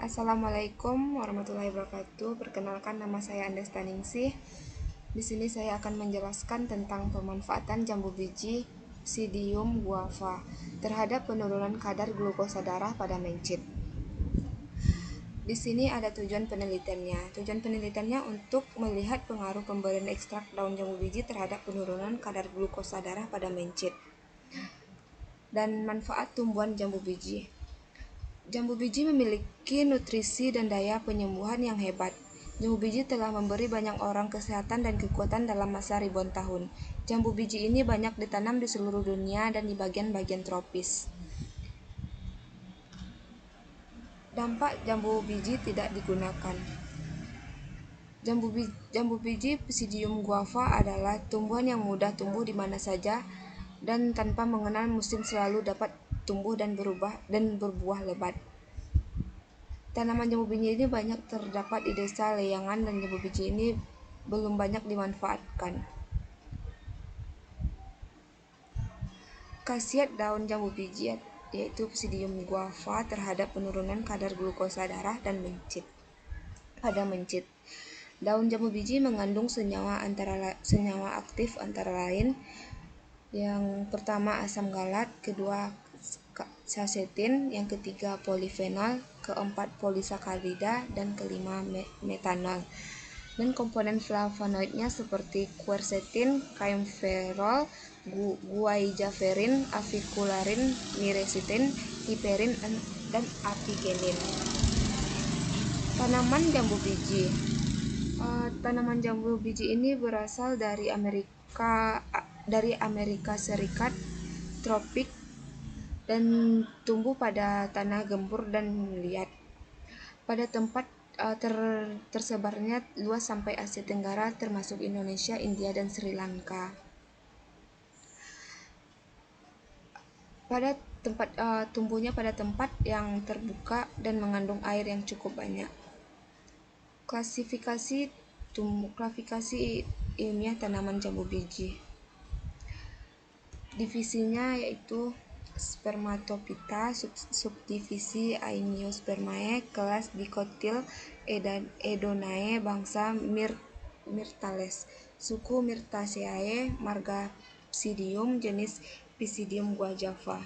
Assalamualaikum warahmatullahi wabarakatuh. Perkenalkan, nama saya Andes Taningsih. Di sini saya akan menjelaskan tentang pemanfaatan jambu biji Psidium guava terhadap penurunan kadar glukosa darah pada mencit. Di sini ada tujuan penelitiannya. Tujuan penelitiannya untuk melihat pengaruh pemberian ekstrak daun jambu biji terhadap penurunan kadar glukosa darah pada mencit dan manfaat tumbuhan jambu biji. Jambu biji memiliki nutrisi dan daya penyembuhan yang hebat. Jambu biji telah memberi banyak orang kesehatan dan kekuatan dalam masa ribuan tahun. Jambu biji ini banyak ditanam di seluruh dunia dan di bagian-bagian tropis. Dampak jambu biji tidak digunakan. Jambu biji Psidium guava adalah tumbuhan yang mudah tumbuh di mana saja dan tanpa mengenal musim, selalu dapat tumbuh dan berbuah lebat. Tanaman jambu biji ini banyak terdapat di desa Leyangan dan jambu biji ini belum banyak dimanfaatkan. Khasiat daun jambu biji yaitu Psidium guava terhadap penurunan kadar glukosa darah dan pada mencit. Daun jambu biji mengandung senyawa aktif antara lain yang pertama asam galat, kedua zeaxanthin, yang ketiga polifenol, keempat polisakarida, dan kelima metanol. Dan komponen flavonoidnya seperti quercetin, kaempferol, guaiaverin, avicularin, myrcene, piperin, dan apigenin. Tanaman jambu biji. Tanaman jambu biji ini berasal dari Amerika Serikat tropik dan tumbuh pada tanah gembur dan liat. Pada tempat tersebarnya luas sampai Asia Tenggara termasuk Indonesia, India, dan Sri Lanka. Tumbuhnya pada tempat yang terbuka dan mengandung air yang cukup banyak. Klasifikasi ilmiah tanaman jambu biji. Divisinya yaitu Spermatophyta, subdivisi Aemiospermae, kelas Dicotyledonae, bangsa Myrtales, suku Myrtaceae, marga Psidium, jenis Psidium guava.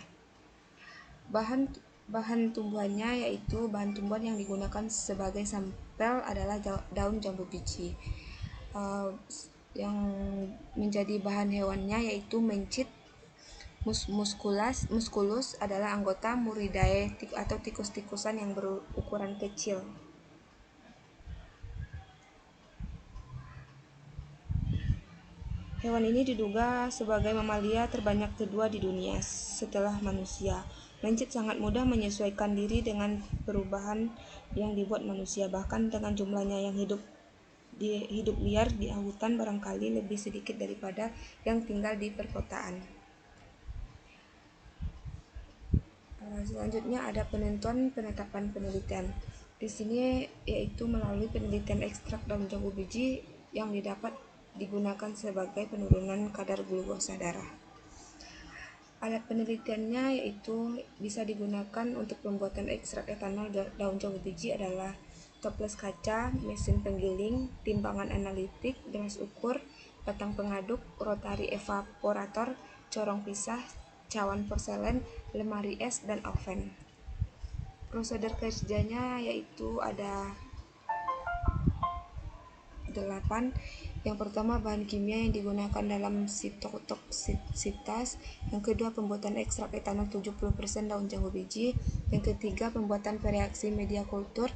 Bahan tumbuhannya yaitu bahan tumbuhan yang digunakan sebagai sampel adalah daun jambu biji. Yang menjadi bahan hewannya yaitu mencit. Musculus adalah anggota Muridae atau tikus-tikusan yang berukuran kecil. Hewan ini diduga sebagai mamalia terbanyak kedua di dunia setelah manusia. Mencit sangat mudah menyesuaikan diri dengan perubahan yang dibuat manusia, bahkan dengan jumlahnya yang hidup liar di hutan barangkali lebih sedikit daripada yang tinggal di perkotaan. Selanjutnya ada penetapan penelitian. Di sini yaitu melalui penelitian ekstrak daun jambu biji yang digunakan sebagai penurunan kadar glukosa darah. Alat penelitiannya yaitu bisa digunakan untuk pembuatan ekstrak etanol daun jambu biji adalah toples kaca, mesin penggiling, timbangan analitik, gelas ukur, batang pengaduk, rotary evaporator, corong pisah, cawan porselen, lemari es, dan oven. Prosedur kerjanya yaitu ada 8. Yang pertama, bahan kimia yang digunakan dalam sitotoksisitas. Yang kedua, pembuatan ekstrak etanol 70% daun jambu biji. Yang ketiga, pembuatan reaksi media kultur.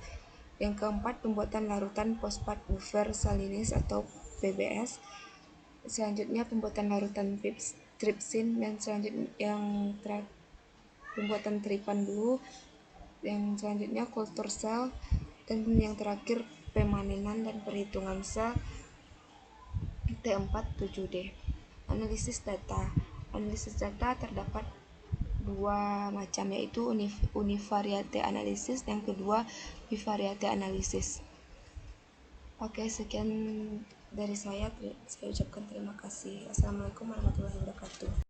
Yang keempat, pembuatan larutan fosfat buffer salinis atau PBS. Selanjutnya, pembuatan larutan tripsin, dan selanjutnya pembuatan tripan dulu. Yang selanjutnya kultur sel, dan yang terakhir pemanenan dan perhitungan sel T47D. Analisis data terdapat 2 macam, yaitu univariate analisis, yang kedua bivariate analisis. Oke, sekian dari saya ucapkan terima kasih. Assalamualaikum warahmatullahi wabarakatuh.